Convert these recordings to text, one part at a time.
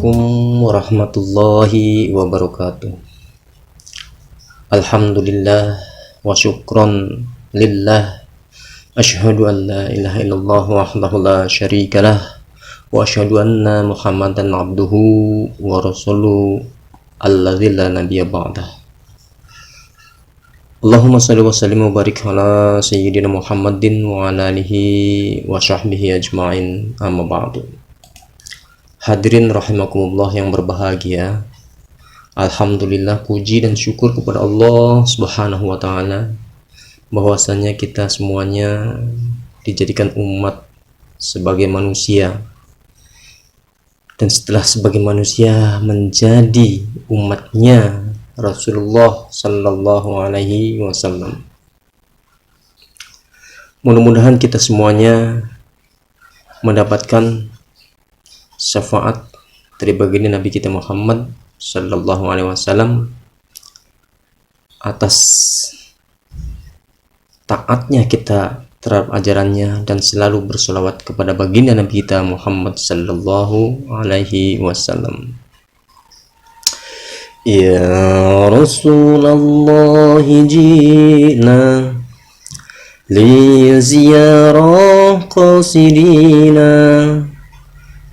Assalamualaikum warahmatullahi wabarakatuh. Alhamdulillah wa syukron lillah. Asyhadu an la ilaha illallah wahdahu la syarikalah wa asyhadu anna Muhammadan abduhu wa rasuluhu alladzi la nabiyya ba'dah. Allahumma shalli wa sallim wa barik ala sayyidina Muhammadin wa ala alihi wa sahbihi ajma'in, amma ba'du. Hadirin rahimakumullah yang berbahagia, alhamdulillah, puji dan syukur kepada Allah Subhanahu wa taala bahwasanya kita semuanya dijadikan umat sebagai manusia, dan setelah sebagai manusia menjadi umatnya Rasulullah sallallahu alaihi wasallam. Mudah-mudahan kita semuanya mendapatkan syafaat dari baginda Nabi kita Muhammad sallallahu alaihi wasallam atas taatnya kita terhadap ajarannya dan selalu bersolawat kepada baginda Nabi kita Muhammad sallallahu alaihi wasallam. Ya Rasulullah, jina li ziyarah qasidina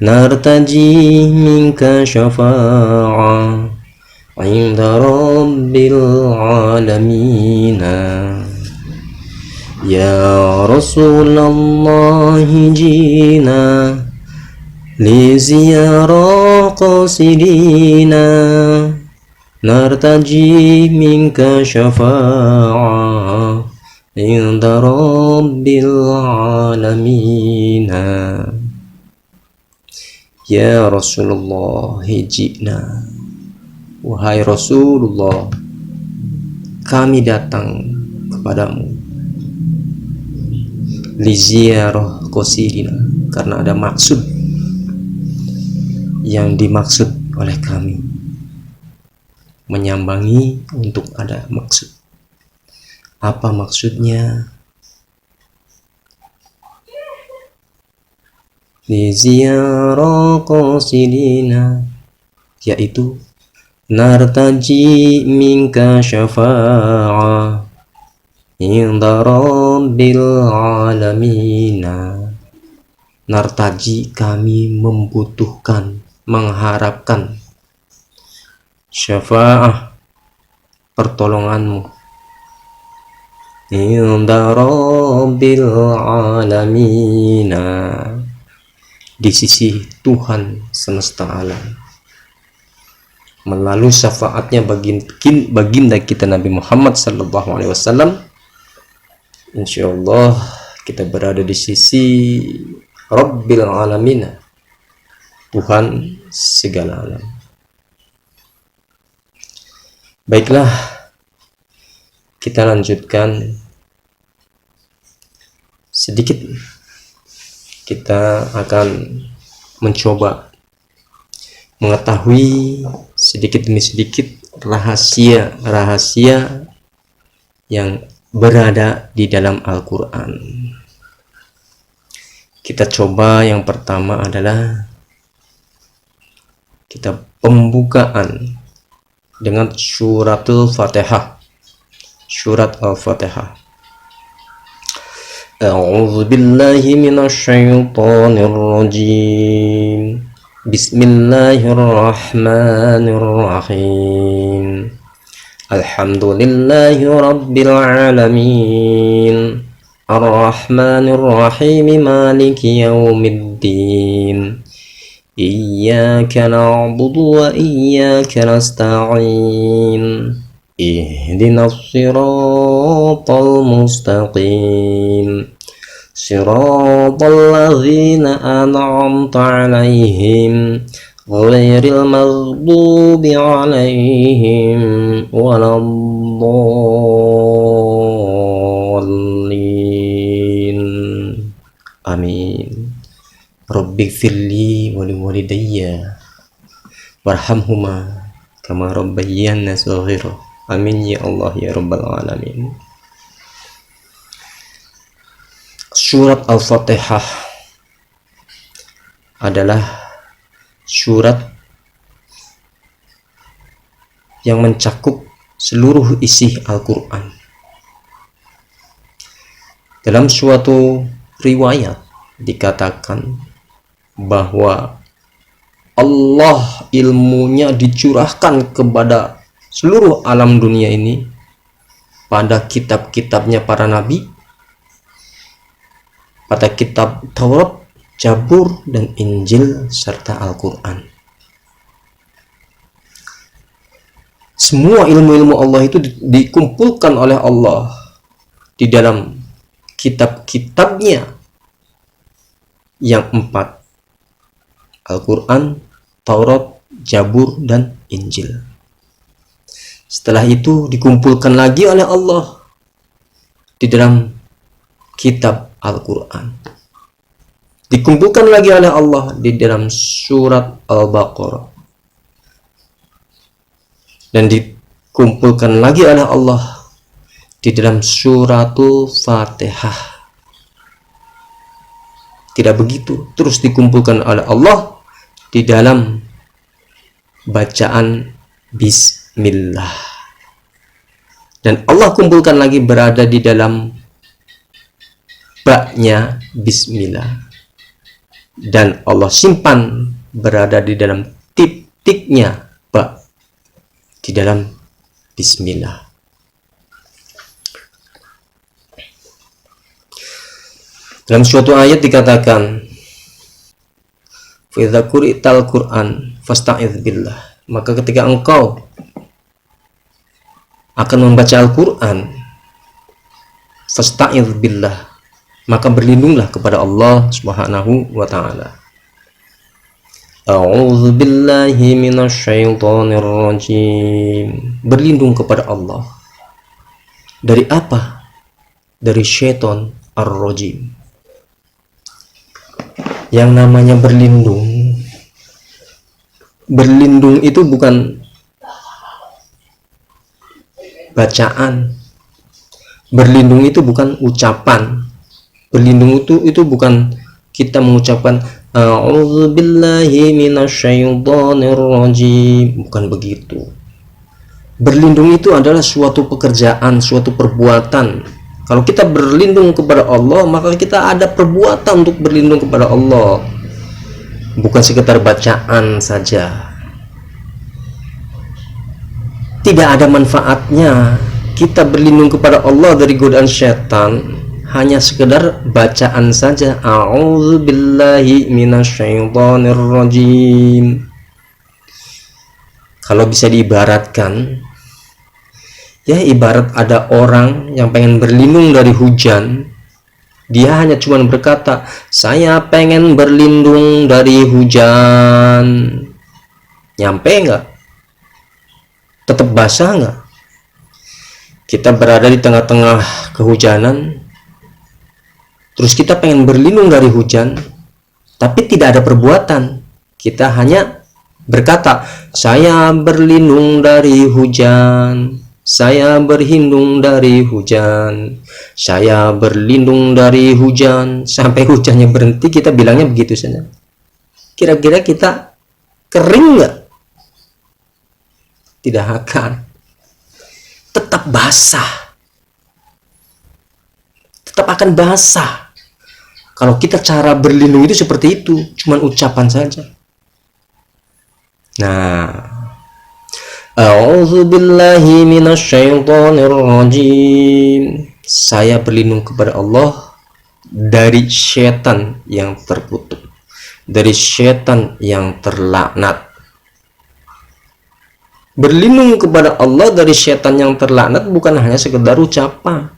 nartaji minka syafa'a inda rabbil alamina. Ya Rasulullah, jina li ziyarah qasidina nartaji minka syafa'a inda rabbil alamina. Ya Rasulullah, hijina, wahai Rasulullah, kami datang kepadamu li ziyarah qasidina, karena ada maksud yang dimaksud oleh kami, menyambangi untuk ada maksud. Apa maksudnya? Li ziyarah qasidina, yaitu nartaji minka syafa'a inda rabbil alamina. Nartaji, kami membutuhkan, mengharapkan, syafa'ah, pertolonganmu, inda rabbil alamina, di sisi Tuhan semesta alam, melalui syafaatnya baginda kita Nabi Muhammad sallallahu alaihi wasallam. Insyaallah kita berada di sisi Rabbil alamin, Tuhan segala alam. Baiklah, kita lanjutkan sedikit. Kita akan mencoba mengetahui sedikit demi sedikit rahasia-rahasia yang berada di dalam Al-Quran. Kita coba, yang pertama adalah kita pembukaan dengan suratul Fatihah. Surat Al-Fatihah. A'udzu billahi minasyaitonir rajim. Bismillahirrahmanirrahim. Alhamdulillahi rabbil alamin. Ar-Rahmanir-Rahim, Maliki yaumiddin. Iyyaka na'budu wa iyyaka nasta'in. Ihdinas siratal mustaqim. Siratal ladzina an'amta 'alaihim ghairil maghdubi 'alaihim waladdallin. Amin. Rabbighfirli wa liwalidayya warhamhuma kama rabbayana shaghira. Amin ya Allah ya rabbal alamin. Surat Al-Fatihah adalah surat yang mencakup seluruh isi Al-Quran. Dalam suatu riwayat dikatakan bahwa Allah ilmunya dicurahkan kepada seluruh alam dunia ini pada kitab-kitabnya para nabi, pada kitab Taurat, Zabur, dan Injil, serta Al-Quran. Semua ilmu-ilmu Allah itu dikumpulkan oleh Allah di dalam kitab-kitabnya yang 4: Al-Quran, Taurat, Zabur, dan Injil. Setelah itu dikumpulkan lagi oleh Allah di dalam kitab Al-Quran. Dikumpulkan lagi oleh Allah di dalam surat Al-Baqarah. Dan dikumpulkan lagi oleh Allah di dalam suratul Fatihah. Tidak begitu, terus dikumpulkan oleh Allah di dalam bacaan Bismillah. Dan Allah kumpulkan lagi berada di dalam baknya Bismillah. Dan Allah simpan berada di dalam titiknya bak di dalam Bismillah. Dalam suatu ayat dikatakan, "Fa idza quri'tal Qur'an fasta'idz billah." Maka ketika engkau akan membaca Al-Qur'an, fasta'idz billah, maka berlindunglah kepada Allah Subhanahu wa ta'ala. A'udzu billahi minasyaitonir rajim. Berlindung kepada Allah. Dari apa? Dari syaitan ar-rajim. Yang namanya berlindung, berlindung itu bukan bacaan. Berlindung itu bukan ucapan. Berlindung itu bukan kita mengucapkan A'udzu billahi minasyaitonir rajim. Bukan begitu. Berlindung itu adalah suatu pekerjaan, suatu perbuatan. Kalau kita berlindung kepada Allah, maka kita ada perbuatan untuk berlindung kepada Allah. Bukan sekedar bacaan saja. Tidak ada manfaatnya kita berlindung kepada Allah dari godaan syaitan hanya sekedar bacaan saja. A'udzu billahi minasyaitonir rajim. Kalau bisa diibaratkan, ya ibarat ada orang yang pengen berlindung dari hujan. Dia hanya cuma berkata, "Saya pengen berlindung dari hujan." Nyampe nggak? Tetap basah nggak? Kita berada di tengah-tengah kehujanan, terus kita pengen berlindung dari hujan, tapi tidak ada perbuatan. Kita hanya berkata, "Saya berlindung dari hujan. Saya berlindung dari hujan. Saya berlindung dari hujan." Sampai hujannya berhenti, kita bilangnya begitu saja. Kira-kira kita kering nggak? Tidak akan. Tetap basah. Tetap akan basah. Kalau kita cara berlindung itu seperti itu, cuman ucapan saja. Nah, A'udzu billahi minasyaitonir rajim. Saya berlindung kepada Allah dari syaitan yang terkutuk, dari syaitan yang terlaknat. Berlindung kepada Allah dari syaitan yang terlaknat bukan hanya sekedar ucapan.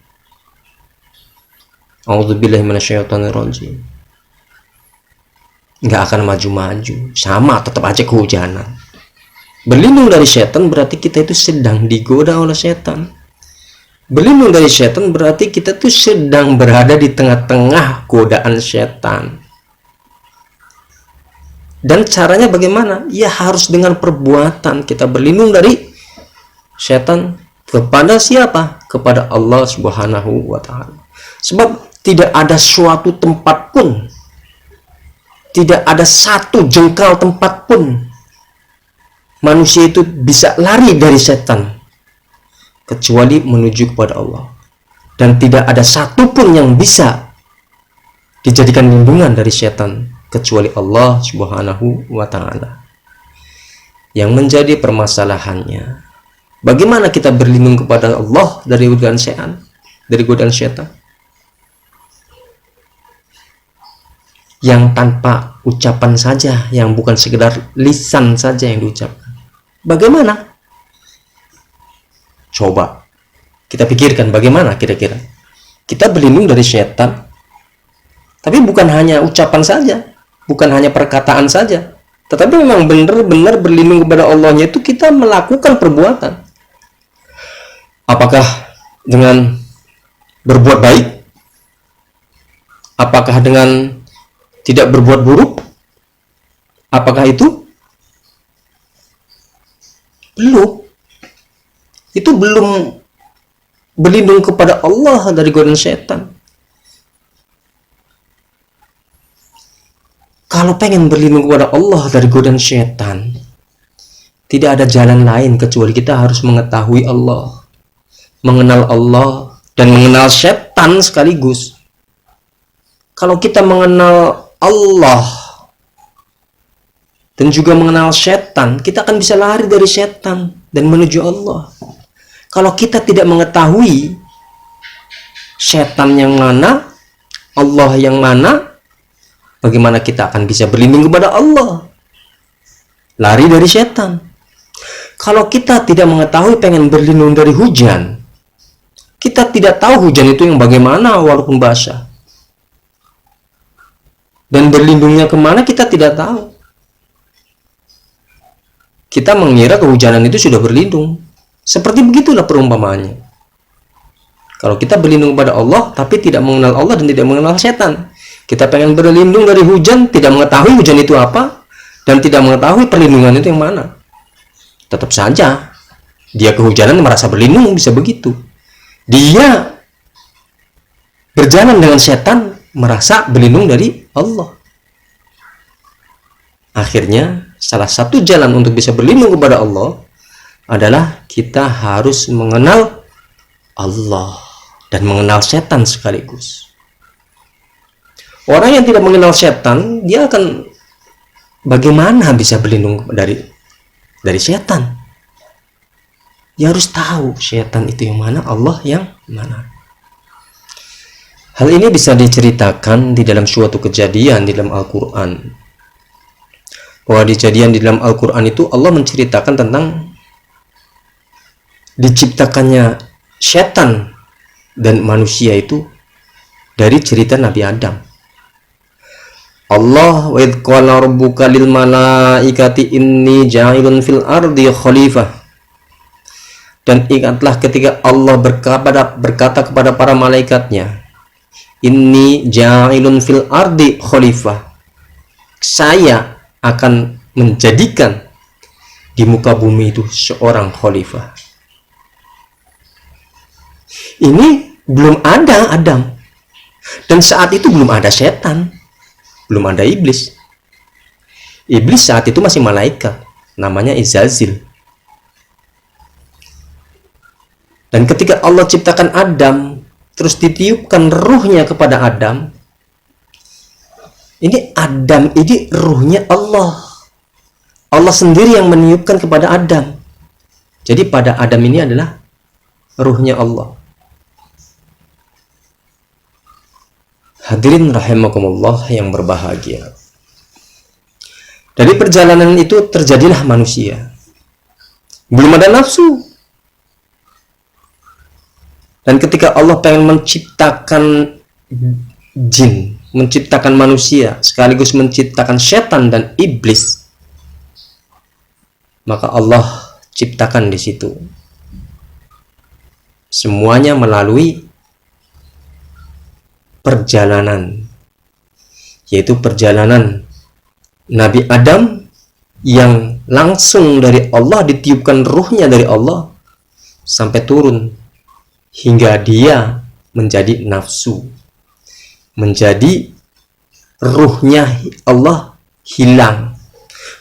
A'udzubillahi minasyaitonir rajim. Nggak akan maju-maju, sama tetap aja kehujanan. Berlindung dari syaitan berarti kita itu sedang digoda oleh syaitan. Berlindung dari syaitan berarti kita itu sedang berada di tengah-tengah godaan syaitan. Dan caranya bagaimana? Ya harus dengan perbuatan. Kita berlindung dari syaitan kepada siapa? Kepada Allah Subhanahu wa ta'ala. Sebab tidak ada suatu tempat pun, tidak ada satu jengkal tempat pun manusia itu bisa lari dari setan kecuali menuju kepada Allah, dan tidak ada satupun yang bisa dijadikan lindungan dari setan kecuali Allah Subhanahu wa Ta'ala. Yang menjadi permasalahannya, bagaimana kita berlindung kepada Allah dari godaan setan, dari godaan setan yang tanpa ucapan saja, yang bukan sekedar lisan saja yang diucapkan? Bagaimana? Coba kita pikirkan bagaimana kira-kira kita berlindung dari setan, tapi bukan hanya ucapan saja, bukan hanya perkataan saja, tetapi memang benar-benar berlindung kepada Allahnya itu kita melakukan perbuatan. Apakah dengan berbuat baik? Apakah dengan tidak berbuat buruk? Apakah itu? Belum. Itu belum berlindung kepada Allah dari godaan setan. Kalau pengen berlindung kepada Allah dari godaan setan, tidak ada jalan lain kecuali kita harus mengetahui Allah, mengenal Allah, dan mengenal setan sekaligus. Kalau kita mengenal Allah dan juga mengenal setan, kita akan bisa lari dari setan dan menuju Allah. Kalau kita tidak mengetahui setan yang mana, Allah yang mana, bagaimana kita akan bisa berlindung kepada Allah? Lari dari setan. Kalau kita tidak mengetahui pengen berlindung dari hujan, kita tidak tahu hujan itu yang bagaimana walaupun basah. Dan berlindungnya kemana kita tidak tahu. Kita mengira kehujanan itu sudah berlindung. Seperti begitulah perumpamaannya. Kalau kita berlindung kepada Allah tapi tidak mengenal Allah dan tidak mengenal setan, kita pengen berlindung dari hujan, tidak mengetahui hujan itu apa, dan tidak mengetahui perlindungan itu yang mana. Tetap saja dia kehujanan merasa berlindung, bisa begitu. Dia berjalan dengan setan merasa berlindung dari Allah. Akhirnya salah satu jalan untuk bisa berlindung kepada Allah adalah kita harus mengenal Allah dan mengenal setan sekaligus. Orang yang tidak mengenal setan, dia akan bagaimana bisa berlindung dari setan? Dia harus tahu setan itu yang mana, Allah yang mana. Hal ini bisa diceritakan di dalam suatu kejadian di dalam Al-Quran. Bahwa kejadian di dalam Al-Quran itu Allah menceritakan tentang diciptakannya setan dan manusia itu dari cerita Nabi Adam. Allah wa idh qala rabbuka lil malaikati inni ja'ilun fil ardi khalifah. Dan ingatlah ketika Allah berkata kepada para malaikatnya, inni ja'ilun fil ardi khalifah, saya akan menjadikan di muka bumi itu seorang khalifah. Ini belum ada Adam, dan saat itu belum ada setan, belum ada iblis. Iblis saat itu masih malaikat, namanya Izazil. Dan ketika Allah ciptakan Adam, terus ditiupkan ruhnya kepada Adam, ini Adam ini ruhnya Allah. Allah sendiri yang meniupkan kepada Adam. Jadi pada Adam ini adalah ruhnya Allah. Hadirin rahimakumullah yang berbahagia. Dari perjalanan itu terjadilah manusia. Belum ada nafsu. Dan ketika Allah pengen menciptakan jin, menciptakan manusia, sekaligus menciptakan setan dan iblis, maka Allah ciptakan di situ. Semuanya melalui perjalanan, yaitu perjalanan Nabi Adam yang langsung dari Allah, ditiupkan ruhnya dari Allah sampai turun hingga dia menjadi nafsu, menjadi ruhnya Allah hilang,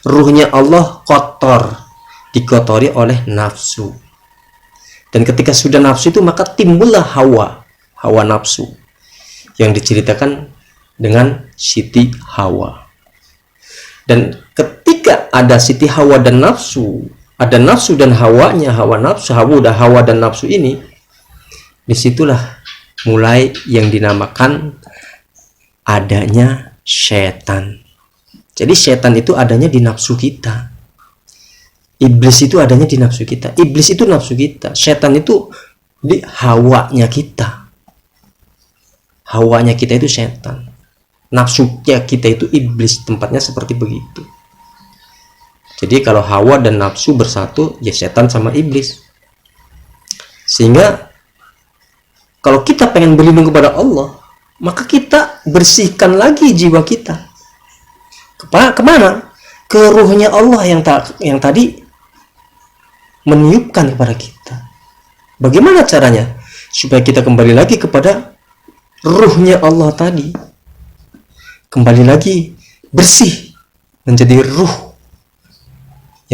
ruhnya Allah kotor, dikotori oleh nafsu. Dan ketika sudah nafsu itu, maka timbullah hawa nafsu yang diceritakan dengan Siti Hawa. Dan ketika ada Siti Hawa dan nafsu, ada nafsu dan hawanya, hawa dan nafsu ini, disitulah mulai yang dinamakan adanya setan. Jadi setan itu adanya di nafsu kita. Iblis itu adanya di nafsu kita. Iblis itu nafsu kita. Setan itu di hawanya kita. Hawanya kita itu setan. Nafsunya kita itu iblis. Tempatnya seperti begitu. Jadi kalau hawa dan nafsu bersatu, ya setan sama iblis. Sehingga kalau kita pengen berlindung kepada Allah, maka kita bersihkan lagi jiwa kita. Kemana? Ke ruhnya Allah yang tadi meniupkan kepada kita. Bagaimana caranya? Supaya kita kembali lagi kepada ruhnya Allah tadi. Kembali lagi bersih menjadi ruh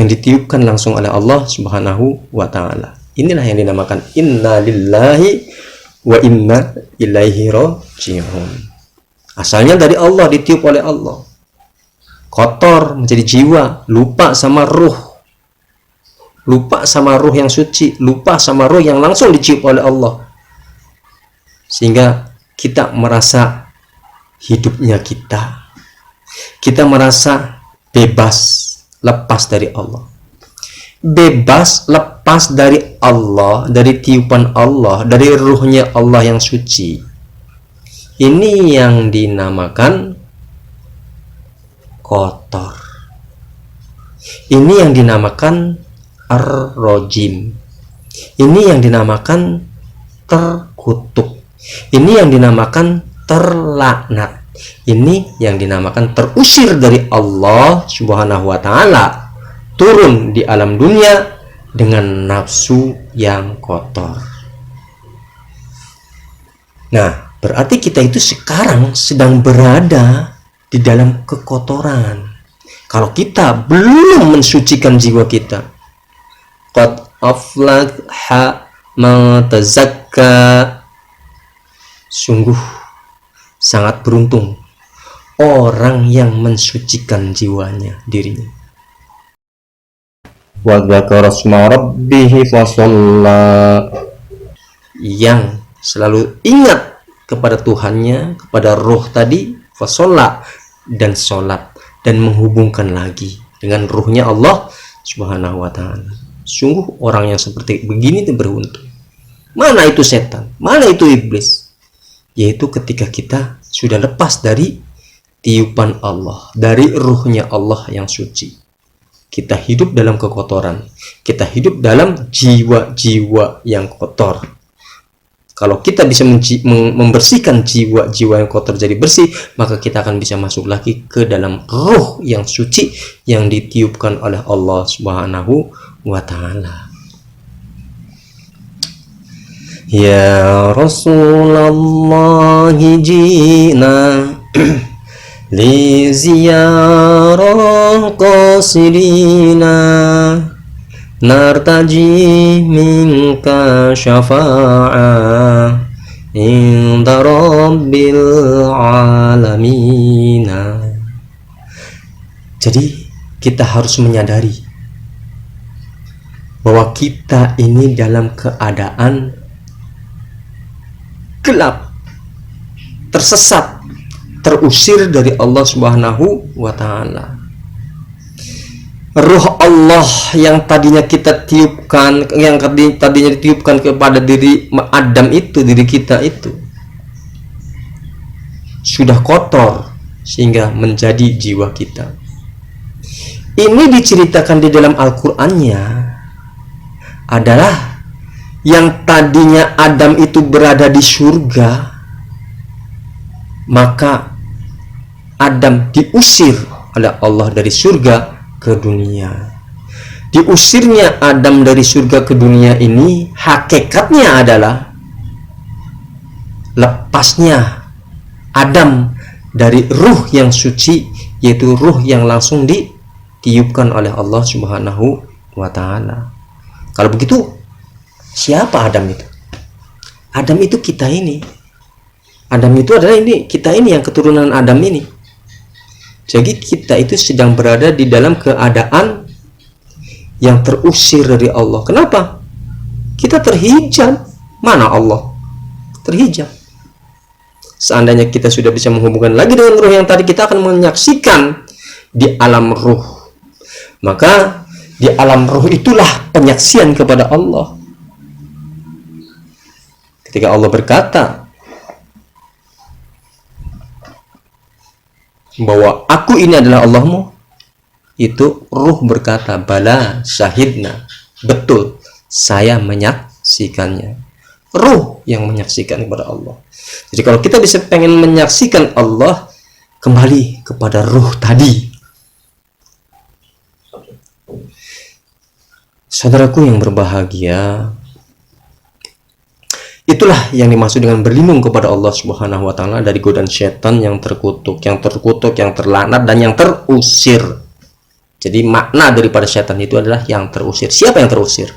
yang ditiupkan langsung oleh Allah Subhanahu wa ta'ala. Inilah yang dinamakan inna lillahi wa inna ilaihi raji'un. Asalnya dari Allah, ditiup oleh Allah. Kotor menjadi jiwa, lupa sama ruh. Lupa sama ruh yang suci, lupa sama ruh yang langsung dicium oleh Allah. Sehingga kita merasa hidupnya kita merasa bebas, lepas dari Allah. Bebas, lepas dari Allah, dari tiupan Allah, dari ruhnya Allah yang suci. Ini yang dinamakan kotor. Ini yang dinamakan ar-rajim. Ini yang dinamakan terkutuk. Ini yang dinamakan terlaknat. Ini yang dinamakan terusir dari Allah Subhanahu wa ta'ala, turun di alam dunia dengan nafsu yang kotor. Nah, berarti kita itu sekarang sedang berada di dalam kekotoran. Kalau kita belum mensucikan jiwa kita, qad aflaha man tazakka, sungguh sangat beruntung orang yang mensucikan jiwanya, dirinya. Wa dzakara asma rabbih fasalla, yang selalu ingat kepada Tuhannya, kepada roh tadi, fasalla, dan sholat, dan menghubungkan lagi dengan ruhnya Allah Subhanahu wa ta'ala. Sungguh orang yang seperti begini itu beruntung. Mana itu setan? Mana itu iblis? Yaitu ketika kita sudah lepas dari tiupan Allah, dari ruhnya Allah yang suci. Kita hidup dalam kekotoran. Kita hidup dalam jiwa-jiwa yang kotor. Kalau kita bisa membersihkan jiwa-jiwa yang kotor jadi bersih, maka kita akan bisa masuk lagi ke dalam ruh yang suci yang ditiupkan oleh Allah Subhanahu wa ta'ala. Ya Rasulullah jina li ziyarah qasidina nartaji minka syafa'ah inda rabbil alamina. Jadi kita harus menyadari bahwa kita ini dalam keadaan gelap, tersesat, terusir dari Allah Subhanahu wa ta'ala. Ruh Allah yang tadinya kita tiupkan, yang tadinya ditiupkan kepada diri Adam itu, diri kita itu sudah kotor sehingga menjadi jiwa kita. Ini diceritakan di dalam Al-Qur'annya adalah yang tadinya Adam itu berada di surga, maka Adam diusir oleh Allah dari surga ke dunia. Diusirnya Adam dari surga ke dunia ini hakikatnya adalah lepasnya Adam dari ruh yang suci, yaitu ruh yang langsung ditiupkan oleh Allah Subhanahu wa ta'ala. Kalau begitu, siapa Adam itu? Adam itu kita ini. Adam itu adalah ini, kita ini yang keturunan Adam ini. Jadi kita itu sedang berada di dalam keadaan yang terusir dari Allah. Kenapa? Kita terhijab. Mana Allah? Terhijab. Seandainya kita sudah bisa menghubungkan lagi dengan ruh yang tadi, kita akan menyaksikan di alam ruh. Maka di alam ruh itulah penyaksian kepada Allah. Ketika Allah berkata bahwa aku ini adalah Allahmu, itu ruh berkata, bala syahidna, betul, saya menyaksikannya. Ruh yang menyaksikan kepada Allah. Jadi kalau kita bisa pengen menyaksikan Allah, kembali kepada ruh tadi. Saudaraku yang berbahagia, itulah yang dimaksud dengan berlindung kepada Allah Subhanahu wa taala dari godaan setan yang terkutuk, yang terlaknat, dan yang terusir. Jadi makna daripada setan itu adalah yang terusir. Siapa yang terusir?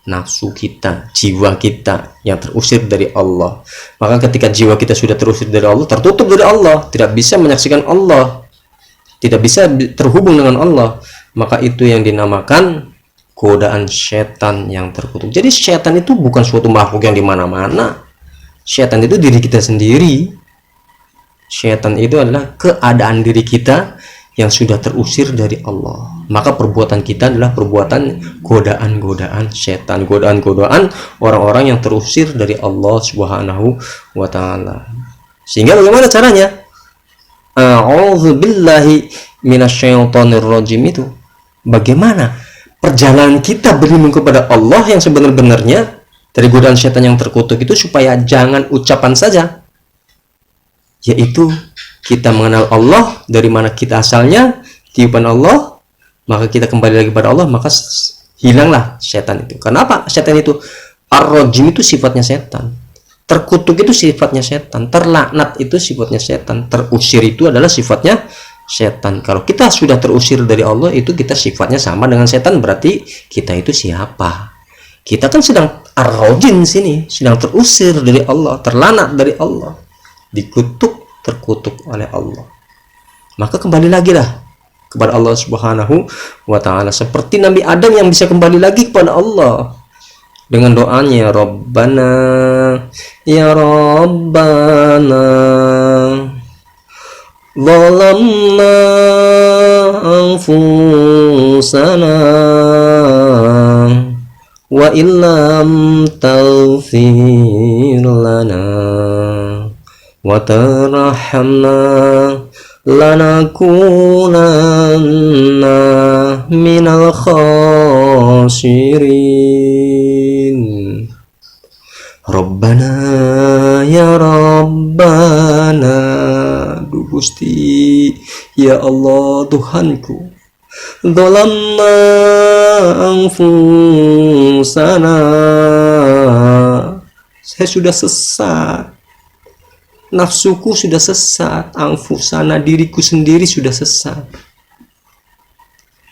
Nafsu kita, jiwa kita yang terusir dari Allah. Maka ketika jiwa kita sudah terusir dari Allah, tertutup dari Allah, tidak bisa menyaksikan Allah, tidak bisa terhubung dengan Allah, maka itu yang dinamakan godaan setan yang terkutuk. Jadi setan itu bukan suatu makhluk yang di mana-mana. Setan itu diri kita sendiri. Setan itu adalah keadaan diri kita yang sudah terusir dari Allah. Maka perbuatan kita adalah perbuatan godaan-godaan setan, godaan-godaan orang-orang yang terusir dari Allah Subhanahu wa taala. Sehingga bagaimana caranya? A'udzubillahi minasyaitonir rajim itu. Bagaimana perjalanan kita berlindung kepada Allah yang sebenar-benarnya dari godaan setan yang terkutuk itu, supaya jangan ucapan saja, yaitu kita mengenal Allah, dari mana kita asalnya, tiupan Allah, maka kita kembali lagi pada Allah, maka hilanglah setan itu. Kenapa setan itu? Ar-rajim itu sifatnya setan, terkutuk itu sifatnya setan, terlaknat itu sifatnya setan, terusir itu adalah sifatnya setan. Kalau kita sudah terusir dari Allah, itu kita sifatnya sama dengan setan. Berarti kita itu siapa? Kita kan sedang ar-rajim sini, sedang terusir dari Allah, terlaknat dari Allah, dikutuk, terkutuk oleh Allah. Maka kembali lagi lah kepada Allah Subhanahu wa taala, seperti Nabi Adam yang bisa kembali lagi kepada Allah dengan doanya, Rabbana ya Rabbana zalamna anfusana wa illam taghfir lana wa tarhamna lanakunanna minal khasirin. Rabbana ya Rabbana, Gusti ya Allah Tuhanku, zalamna anfusana, saya sudah sesat, nafsuku sudah sesat, anfusana, diriku sendiri sudah sesat.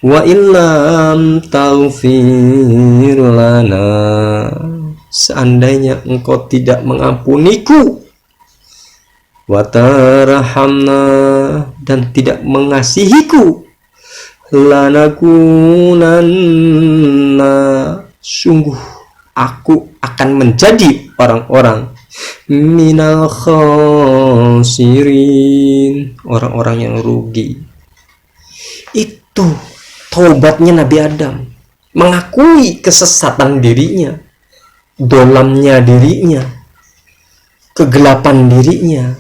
Wa illam taghfir lana, seandainya engkau tidak mengampuniku, wa tarhamna, dan tidak mengasihiku, lanakunanna, sungguh aku akan menjadi orang-orang minal khasirin, orang-orang yang rugi. Itu taubatnya Nabi Adam, mengakui kesesatan dirinya, dolamnya dirinya, kegelapan dirinya,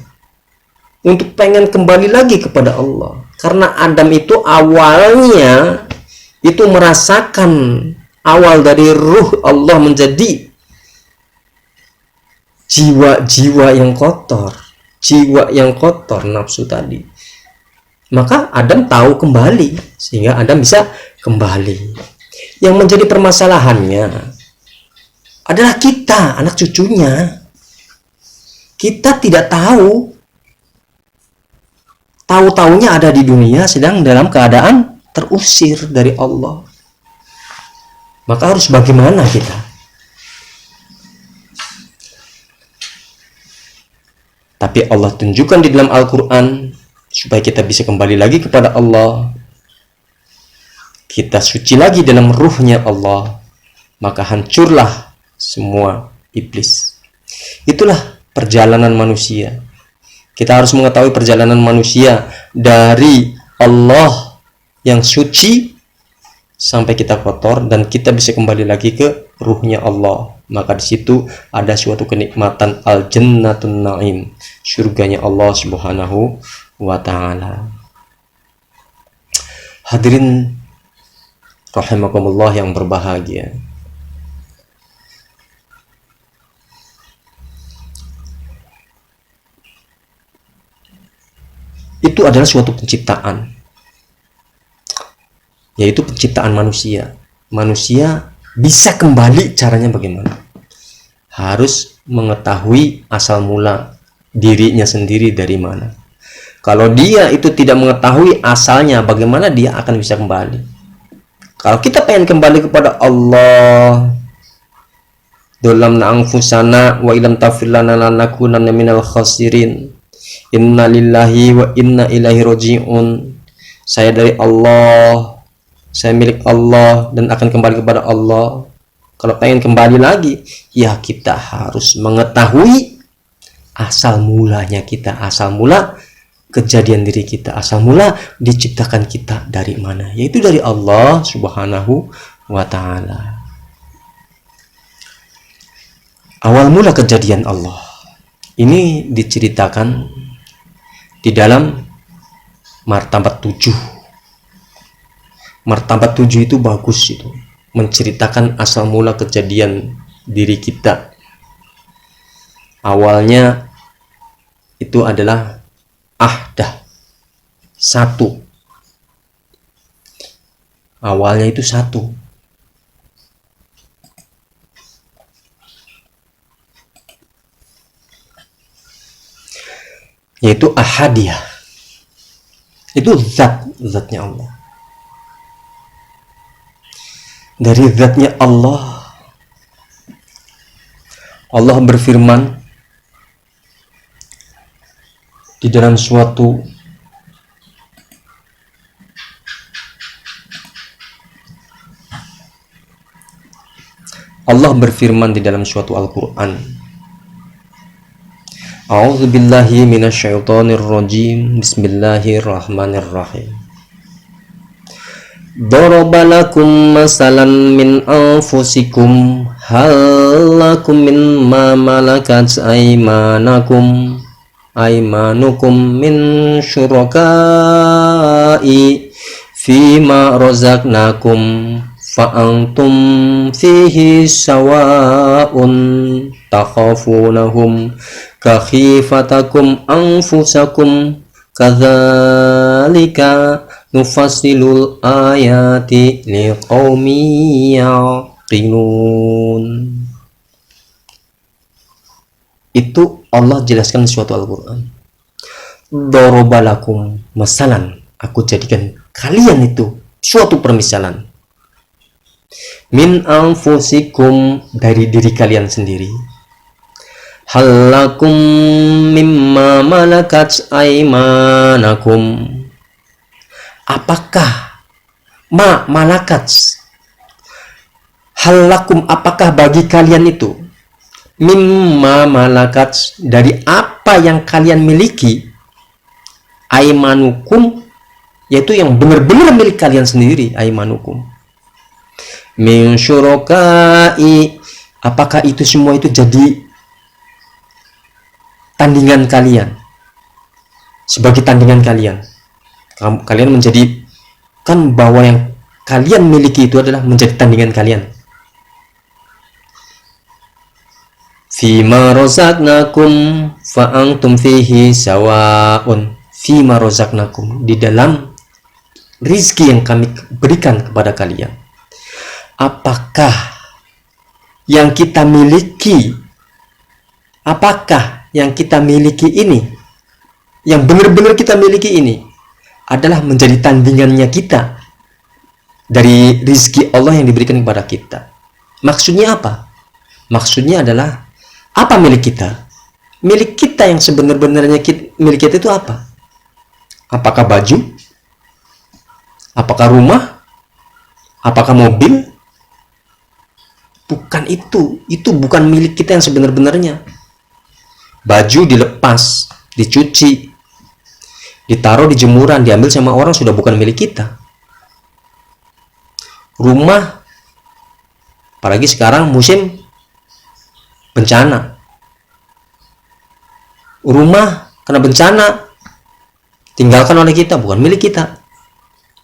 untuk pengen kembali lagi kepada Allah. Karena Adam itu awalnya itu merasakan awal dari ruh Allah menjadi jiwa-jiwa yang kotor, jiwa yang kotor, nafsu tadi. Maka Adam tahu kembali, sehingga Adam bisa kembali. Yang menjadi permasalahannya adalah kita, anak cucunya. Kita tidak tahu. Tahu-taunya ada di dunia sedang dalam keadaan terusir dari Allah. Maka harus bagaimana kita? Tapi Allah tunjukkan di dalam Al-Quran supaya kita bisa kembali lagi kepada Allah, kita suci lagi dalam ruhnya Allah, maka hancurlah semua iblis. Itulah perjalanan manusia. Kita harus mengetahui perjalanan manusia dari Allah yang suci sampai kita kotor dan kita bisa kembali lagi ke ruhnya Allah. Maka di situ ada suatu kenikmatan al-jannatun na'im, surganya Allah Subhanahu wa ta'ala. Hadirin rahimakumullah yang berbahagia, itu adalah suatu penciptaan, yaitu penciptaan manusia. Manusia bisa kembali, caranya bagaimana? Harus mengetahui asal mula dirinya sendiri dari mana. Kalau dia itu tidak mengetahui asalnya, bagaimana dia akan bisa kembali? Kalau kita pengen kembali kepada Allah, dolamna anfusana wa ilam tafillana lanakunanna minal khasirin. Inna lillahi wa inna ilaihi roji'un. Saya dari Allah, saya milik Allah dan akan kembali kepada Allah. Kalau pengen kembali lagi, ya kita harus mengetahui asal mulanya kita, asal mula kejadian diri kita, asal mula diciptakan kita dari mana, yaitu dari Allah Subhanahu wa ta'ala. Awal mula kejadian Allah ini diceritakan di dalam martabat 7. Martabat 7 itu bagus, itu menceritakan asal mula kejadian diri kita. Awalnya itu adalah ahdah, satu. Awalnya itu satu. Yaitu ahadiyah. Itu zatnya Allah. Dari zatnya Allah, Allah berfirman di dalam suatu Al-Quran. A'udzu billahi minasyaitonir rajim. Bismillahirrahmanirrahim. Daraba lakum masalan min anfusikum hal lakum mimma malakat aymanukum min syuraka'i fima razaqnakum fa antum fihi sawa'un takhafunahum ka khifatakum anfusakum kadzalika nufassilul ayati liqaumin yaqilun. Itu Allah jelaskan di suatu Al-Quran. Darobalakum masalan, aku jadikan kalian itu suatu permisalan. Min anfusikum, dari diri kalian sendiri. Halakum mimma malakat aymanakum, apakah malakat halakum, apakah bagi kalian itu mimma malakat, dari apa yang kalian miliki, aimanukum, yaitu yang benar-benar milik kalian sendiri, aimanukum, min syurokai, apakah itu semua itu jadi tandingan kalian, sebagai tandingan kalian. Kalian menjadi, kan bahwa yang kalian miliki itu adalah menjadi tandingan kalian. Fima rozaknakum fa antum fihi sawaun. Fima rozaknakum, di dalam rizki yang kami berikan kepada kalian, apakah yang kita miliki, apakah yang kita miliki ini, yang benar-benar kita miliki ini adalah menjadi tandingannya kita, dari rizki Allah yang diberikan kepada kita. Maksudnya apa? Maksudnya adalah apa milik kita? Milik kita yang sebenarnya milik kita itu apa? Apakah baju? Apakah rumah? Apakah mobil? Bukan itu. Itu bukan milik kita yang sebenarnya. Baju dilepas, dicuci, ditaruh di jemuran, diambil sama orang, sudah bukan milik kita. Rumah, apalagi sekarang musim bencana, rumah kena bencana, tinggalkan oleh kita, bukan milik kita.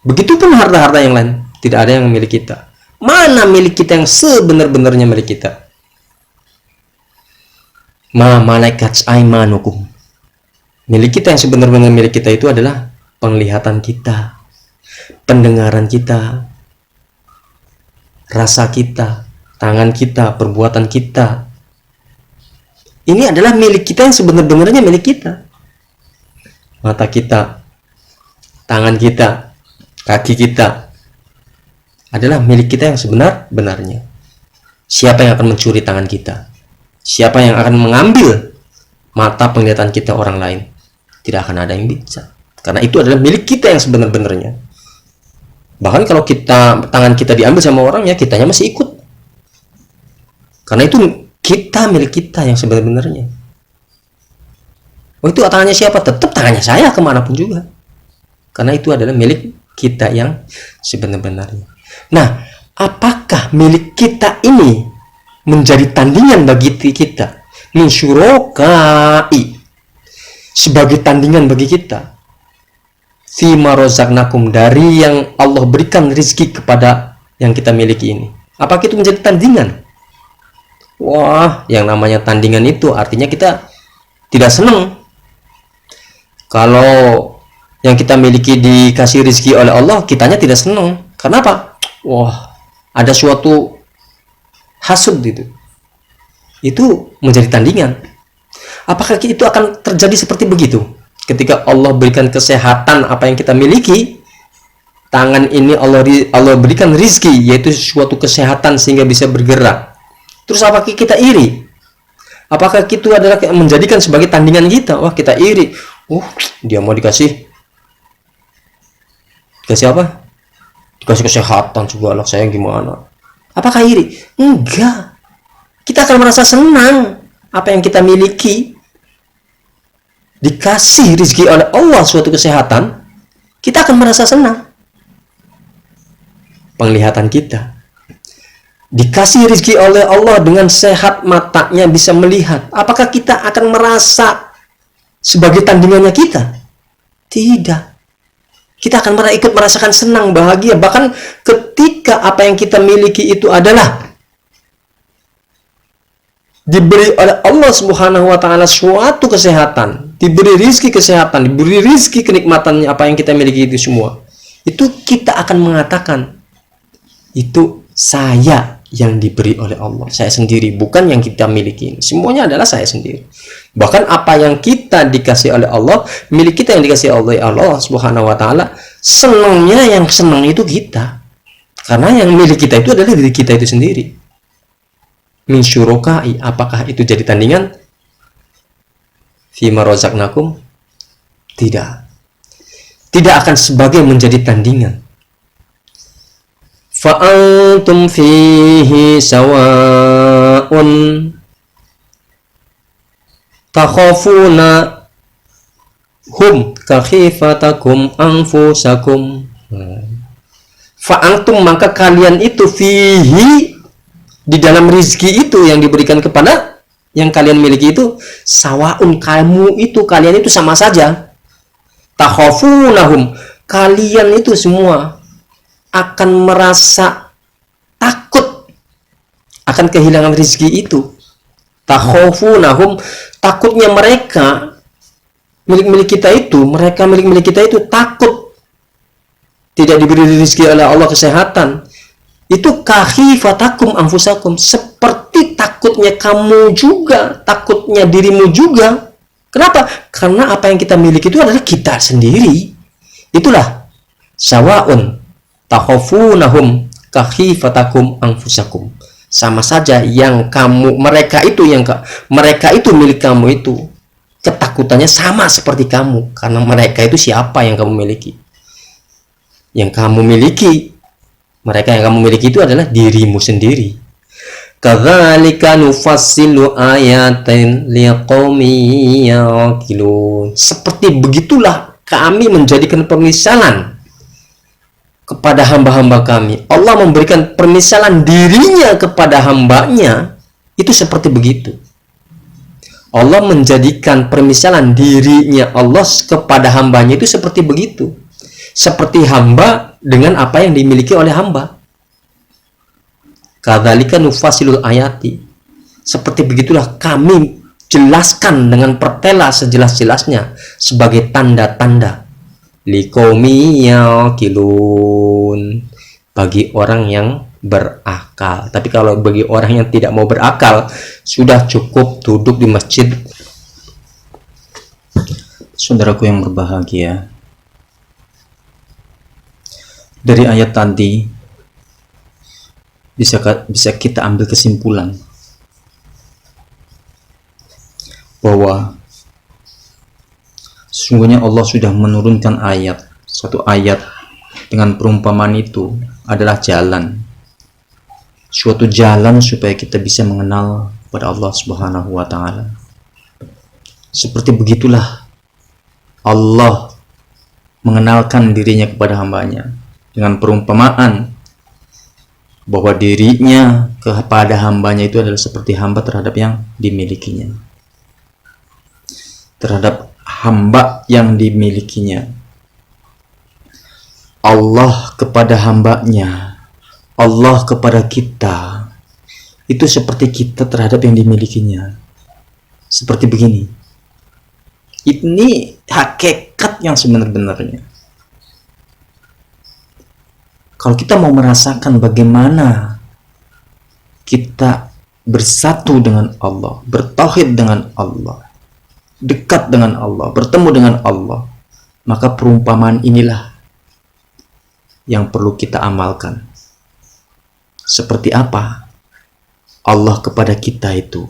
Begitupun harta-harta yang lain, tidak ada yang milik kita. Mana milik kita yang sebenar-benarnya milik kita? Ma malaikat aimanukum. Milik kita yang sebenarnya milik kita itu adalah penglihatan kita, pendengaran kita, rasa kita, tangan kita, perbuatan kita. Ini adalah milik kita yang sebenarnya milik kita. Mata kita, tangan kita, kaki kita adalah milik kita yang sebenar-benarnya. Siapa yang akan mencuri tangan kita? Siapa yang akan mengambil mata penglihatan kita orang lain? Tidak akan ada yang bisa. Karena itu adalah milik kita yang sebenar-benarnya. Bahkan kalau tangan kita diambil sama orang, ya kitanya masih ikut. Karena itu kita milik kita yang sebenarnya. Oh, itu tangannya siapa? Tetap tangannya saya kemanapun juga. Karena itu adalah milik kita yang sebenarnya. Nah, apakah milik kita ini menjadi tandingan bagi kita? Min syurokai, sebagai tandingan bagi kita. Fima rozaknakum, dari yang Allah berikan rizki kepada yang kita miliki ini. Apakah itu menjadi tandingan? Wah, yang namanya tandingan itu artinya kita tidak senang kalau yang kita miliki dikasih rizki oleh Allah, kitanya tidak senang. Kenapa? Wah, ada suatu hasud gitu. Itu menjadi tandingan. Apakah itu akan terjadi seperti begitu? Ketika Allah berikan kesehatan apa yang kita miliki, tangan ini Allah berikan rizki, yaitu suatu kesehatan sehingga bisa bergerak. Terus apakah kita iri? Apakah itu adalah menjadikan sebagai tandingan kita? Wah, kita iri. Dia mau dikasih apa? Dikasih kesehatan juga, anak saya gimana? Apakah iri? Enggak. Kita akan merasa senang apa yang kita miliki. Dikasih rezeki oleh Allah suatu kesehatan, kita akan merasa senang. Penglihatan kita dikasih rezeki oleh Allah dengan sehat, matanya bisa melihat. Apakah kita akan merasa sebagai tandingannya kita? Tidak. Kita akan ikut merasakan senang, bahagia. Bahkan ketika apa yang kita miliki itu adalah diberi oleh Allah Subhanahu wa Ta'ala suatu kesehatan, diberi rizki kesehatan, diberi rizki kenikmatannya, apa yang kita miliki itu semua, itu kita akan mengatakan, itu saya yang diberi oleh Allah, saya sendiri, bukan yang kita miliki. Semuanya adalah saya sendiri. Bahkan apa yang kita dikasih oleh Allah, milik kita yang dikasih oleh Allah Subhanahu wa Ta'ala, senangnya yang senang itu kita, karena yang milik kita itu adalah diri kita itu sendiri. Min syurokai, apakah itu jadi tandingan? Fima rozaknakum, tidak akan sebagai menjadi tandingan. Fa'antum fihi sawa'un takhafuna hum kakhifatakum anfusakum. Fa'antum, maka kalian itu fihi, di dalam rizki itu yang diberikan kepada yang kalian miliki itu, sawaun, kalian itu sama saja. Takhafunahum, kalian itu semua akan merasa takut akan kehilangan rizki itu. Takhafunahum, takutnya mereka milik-milik kita itu, mereka milik-milik kita itu takut tidak diberi rizki oleh Allah kesehatan. Itu kahifatakum anfusakum, seperti takutnya kamu juga, takutnya dirimu juga. Kenapa? Karena apa yang kita miliki itu adalah kita sendiri. Itulah sawaun, takhafunahum kakhifatakum anfusakum. Sama saja yang mereka itu milik kamu itu ketakutannya sama seperti kamu, karena mereka itu siapa yang kamu miliki? Yang kamu miliki, mereka yang kamu miliki itu adalah dirimu sendiri. Kadzalika nufassilu ayatin liqaumin yaqilun. Seperti begitulah kami menjadikan permisalan kepada hamba-hamba kami. Allah memberikan permisalan dirinya kepada hambanya, itu seperti begitu. Allah menjadikan permisalan dirinya Allah kepada hambanya itu seperti begitu. Seperti hamba dengan apa yang dimiliki oleh hamba. Kadzalika nufasilul ayati. Seperti begitulah kami jelaskan dengan pertela sejelas-jelasnya sebagai tanda-tanda liqaumi yaqilun, bagi orang yang berakal. Tapi kalau bagi orang yang tidak mau berakal, sudah cukup duduk di masjid. Saudaraku yang berbahagia, dari ayat tadi bisa kita ambil kesimpulan bahwa sesungguhnya Allah sudah menurunkan satu ayat dengan perumpamaan itu adalah suatu jalan supaya kita bisa mengenal kepada Allah Subhanahu wa Ta'ala. Seperti begitulah Allah mengenalkan dirinya kepada hambanya dengan perumpamaan bahwa dirinya kepada hambanya itu adalah seperti hamba terhadap yang dimilikinya, terhadap hamba yang dimilikinya. Allah kepada hambanya, Allah kepada kita, itu seperti kita terhadap yang dimilikinya. Seperti begini. Ini hakikat yang sebenarnya. Kalau kita mau merasakan bagaimana kita bersatu dengan Allah, bertauhid dengan Allah, dekat dengan Allah, bertemu dengan Allah, maka perumpamaan inilah yang perlu kita amalkan. Seperti apa Allah kepada kita itu?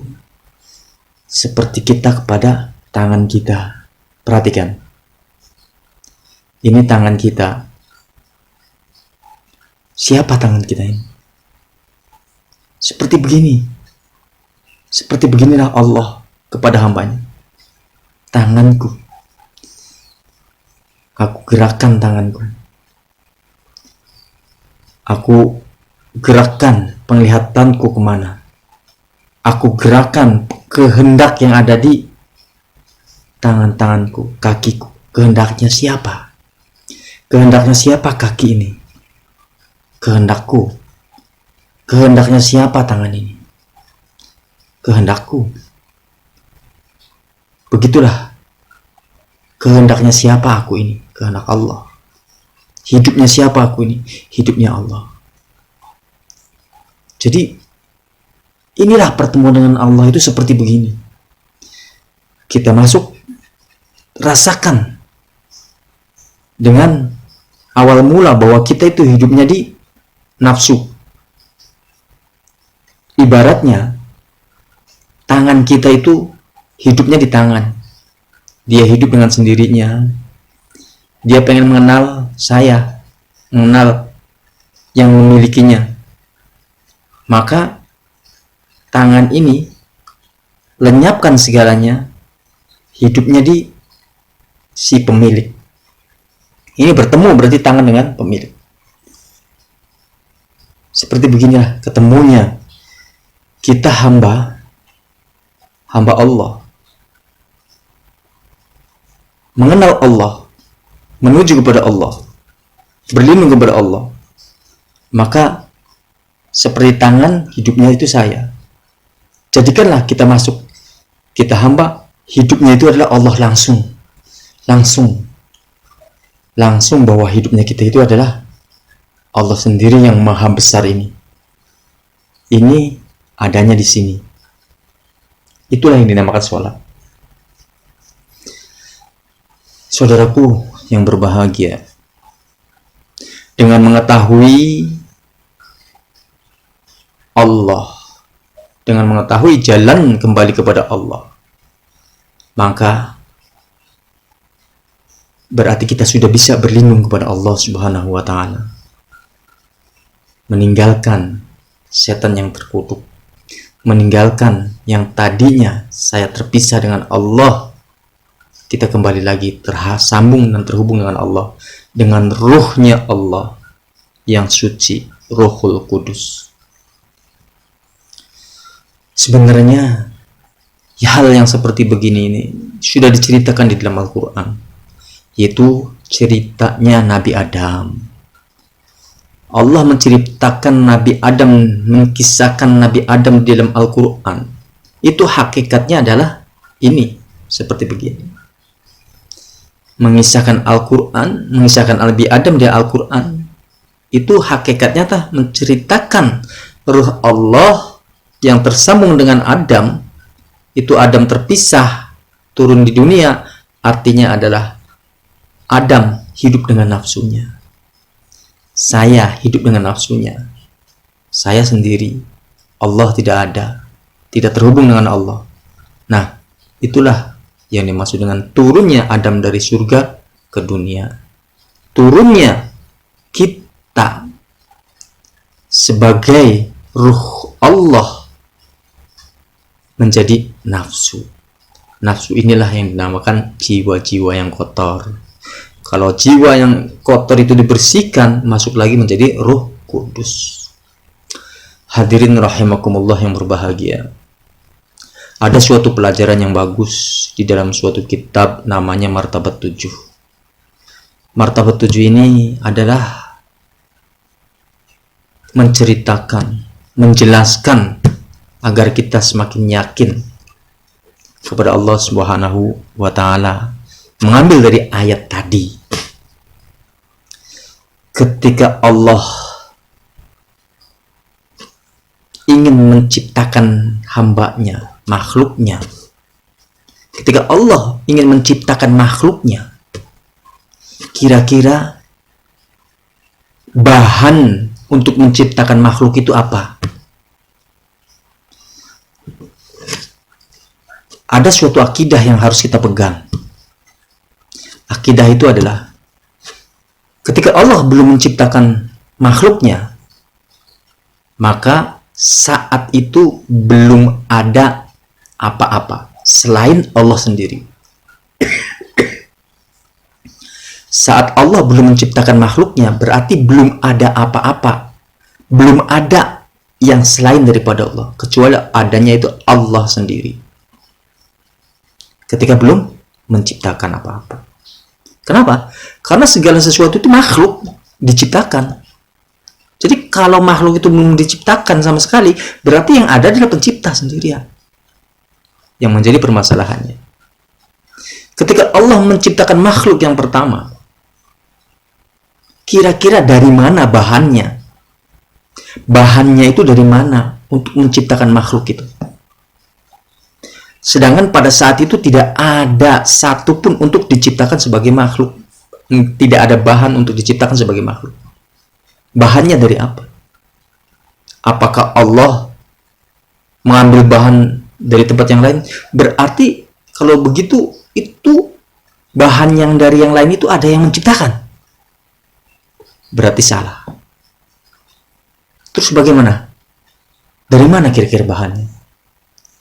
Seperti kita kepada tangan kita. Perhatikan. Ini tangan kita. Siapa tangan kita ini? Seperti begini. Seperti beginilah Allah kepada hambanya. Tanganku. Aku gerakkan tanganku. Aku gerakkan penglihatanku kemana. Aku gerakkan kehendak yang ada di tangan-tanganku, kakiku. Kehendaknya siapa? Kehendaknya siapa kaki ini? Kehendakku. Kehendaknya siapa tangan ini? Kehendakku. Begitulah. Kehendaknya siapa aku ini? Kehendak Allah. Hidupnya siapa aku ini? Hidupnya Allah. Jadi inilah pertemuan dengan Allah itu seperti begini. Kita masuk, rasakan dengan awal mula bahwa kita itu hidupnya di nafsu. Ibaratnya tangan kita itu hidupnya di tangan. Dia hidup dengan sendirinya. Dia pengen mengenal saya, mengenal yang memilikinya. Maka tangan ini lenyapkan segalanya, hidupnya di si pemilik. Ini bertemu berarti tangan dengan pemilik. Seperti beginilah ketemunya kita hamba Allah, mengenal Allah, menuju kepada Allah, berlindung kepada Allah. Maka seperti tangan hidupnya itu saya. Jadikanlah kita masuk, kita hamba, hidupnya itu adalah Allah langsung bahwa hidupnya kita itu adalah Allah sendiri yang maha besar ini. Ini adanya di sini. Itulah yang dinamakan sholat. Saudaraku yang berbahagia, dengan mengetahui Allah, dengan mengetahui jalan kembali kepada Allah, maka berarti kita sudah bisa berlindung kepada Allah Subhanahu wa Ta'ala, meninggalkan setan yang terkutuk, meninggalkan yang tadinya saya terpisah dengan Allah, kita kembali lagi tersambung dan terhubung dengan Allah, dengan ruhnya Allah yang suci, Ruhul Kudus. Sebenarnya hal yang seperti begini ini sudah diceritakan di dalam Al-Quran, yaitu ceritanya Nabi Adam. Allah menceritakan Nabi Adam, mengkisahkan Nabi Adam di dalam Al-Quran. Itu hakikatnya adalah ini, seperti begini. Mengisahkan Al-Quran, mengisahkan Nabi Adam di Al-Quran, itu hakikatnya menceritakan ruh Allah yang tersambung dengan Adam. Itu Adam terpisah, turun di dunia, artinya adalah Adam hidup dengan nafsunya, saya hidup dengan nafsunya, saya sendiri, Allah tidak ada, tidak terhubung dengan Allah. Nah, itulah yang dimaksud dengan turunnya Adam dari surga ke dunia, turunnya kita sebagai ruh Allah menjadi nafsu. Nafsu inilah yang dinamakan jiwa-jiwa yang kotor. Kalau jiwa yang kotor itu dibersihkan, masuk lagi menjadi Ruh Kudus. Hadirin rahimakumullah yang berbahagia, ada suatu pelajaran yang bagus di dalam suatu kitab namanya Martabat 7. Martabat 7 ini adalah menceritakan, menjelaskan agar kita semakin yakin kepada Allah Subhanahu wa Ta'ala, mengambil dari ayat tadi. Ketika Allah ingin menciptakan hambanya, makhluknya, ketika Allah ingin menciptakan makhluknya, kira-kira bahan untuk menciptakan makhluk itu apa? Ada suatu akidah yang harus kita pegang. Akidah itu adalah ketika Allah belum menciptakan makhluknya, maka saat itu belum ada apa-apa selain Allah sendiri. Saat Allah belum menciptakan makhluknya, berarti belum ada apa-apa, belum ada yang selain daripada Allah, kecuali adanya itu Allah sendiri. Ketika belum menciptakan apa-apa. Kenapa? Karena segala sesuatu itu makhluk diciptakan. Jadi kalau makhluk itu belum diciptakan sama sekali, berarti yang ada adalah pencipta sendirian. Yang menjadi permasalahannya, ketika Allah menciptakan makhluk yang pertama, kira-kira dari mana bahannya? Bahannya itu dari mana untuk menciptakan makhluk itu? Sedangkan pada saat itu tidak ada satupun untuk diciptakan sebagai makhluk. Tidak ada bahan untuk diciptakan sebagai makhluk. Bahannya dari apa? Apakah Allah mengambil bahan dari tempat yang lain? Berarti kalau begitu, itu bahan yang dari yang lain itu ada yang menciptakan. Berarti salah. Terus bagaimana? Dari mana kira-kira bahannya?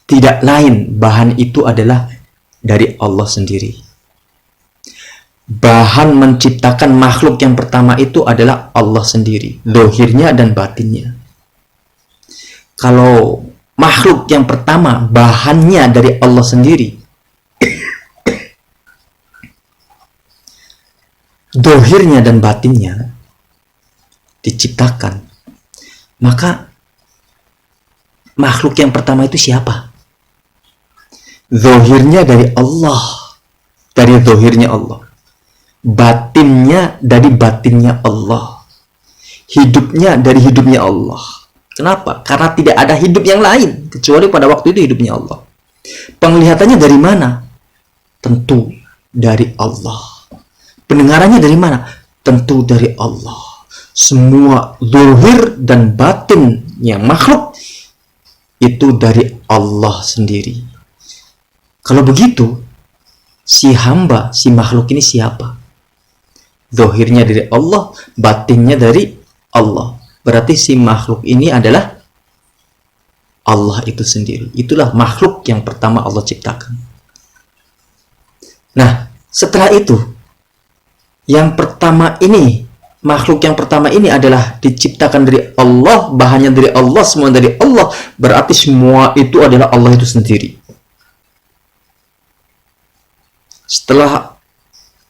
Tidak lain, bahan itu adalah dari Allah sendiri. Bahan menciptakan makhluk yang pertama itu adalah Allah sendiri, zahirnya dan batinnya. Kalau makhluk yang pertama bahannya dari Allah sendiri, zahirnya dan batinnya diciptakan, maka makhluk yang pertama itu siapa? Zahirnya dari Allah, dari zahirnya Allah. Batinnya dari batinnya Allah. Hidupnya dari hidupnya Allah. Kenapa? Karena tidak ada hidup yang lain kecuali pada waktu itu hidupnya Allah. Penglihatannya dari mana? Tentu dari Allah. Pendengarannya dari mana? Tentu dari Allah. semua zahir dan batinnya makhluk itu dari Allah sendiri. Kalau begitu, si hamba, si makhluk ini siapa? Zahirnya dari Allah, batinnya dari Allah. Berarti si makhluk ini adalah Allah itu sendiri. Itulah makhluk yang pertama Allah ciptakan. Nah, setelah itu, yang pertama ini, makhluk yang pertama ini adalah diciptakan dari Allah, bahannya dari Allah, semua dari Allah. Berarti semua itu adalah Allah itu sendiri. Setelah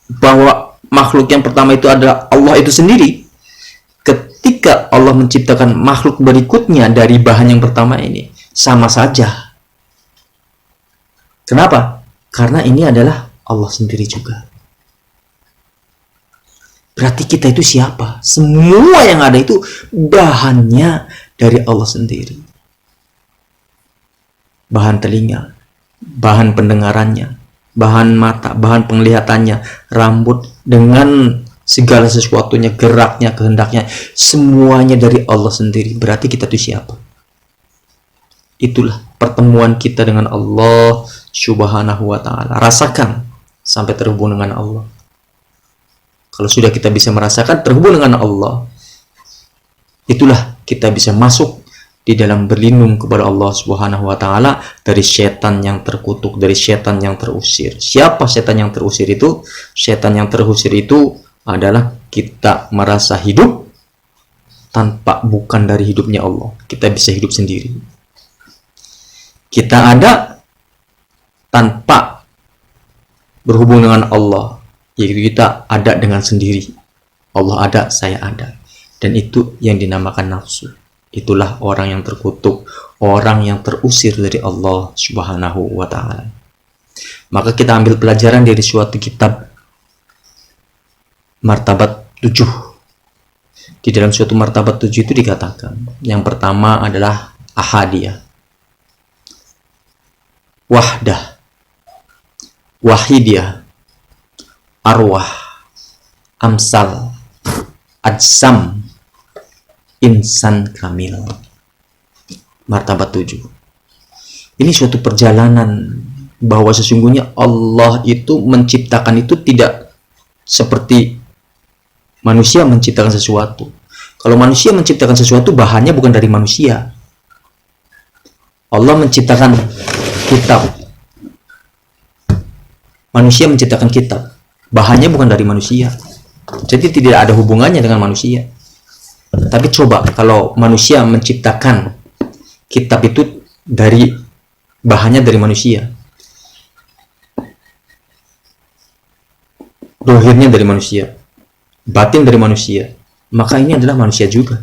bahwa makhluk yang pertama itu adalah Allah itu sendiri, ketika Allah menciptakan makhluk berikutnya dari bahan yang pertama ini, sama saja. Kenapa? Karena ini adalah Allah sendiri juga. Berarti kita itu siapa? Semua yang ada itu bahannya dari Allah sendiri. Bahan telinga, bahan pendengarannya, bahan mata, bahan penglihatannya, rambut, dengan segala sesuatunya, geraknya, kehendaknya, semuanya dari Allah sendiri. Berarti kita itu siapa? Itulah pertemuan kita dengan Allah Subhanahu wa ta'ala. Rasakan sampai terhubung dengan Allah. Kalau sudah kita bisa merasakan terhubung dengan Allah, itulah kita bisa masuk di dalam berlindung kepada Allah Subhanahu wa ta'ala dari setan yang terkutuk, dari setan yang terusir. Siapa setan yang terusir itu? Setan yang terusir itu adalah kita merasa hidup tanpa bukan dari hidupnya Allah. Kita bisa hidup sendiri. Kita ada tanpa berhubung dengan Allah, yaitu kita ada dengan sendiri. Allah ada, saya ada. Dan itu yang dinamakan nafsu. Itulah orang yang terkutuk, orang yang terusir dari Allah Subhanahu wa ta'ala. Maka kita ambil pelajaran dari suatu kitab Martabat 7. Di dalam suatu Martabat 7 itu dikatakan, yang pertama adalah ahadiyah, wahdah, wahidiyah, arwah, amsal, adsam, insan kamil. Martabat 7. Ini suatu perjalanan bahwa sesungguhnya Allah itu menciptakan itu tidak seperti manusia menciptakan sesuatu. Kalau manusia menciptakan sesuatu, bahannya bukan dari manusia. Allah menciptakan kitab, manusia menciptakan kitab, bahannya bukan dari manusia. Jadi tidak ada hubungannya dengan manusia. Tapi coba kalau manusia menciptakan kitab itu dari bahannya dari manusia, dohirnya dari manusia, batin dari manusia, maka ini adalah manusia juga.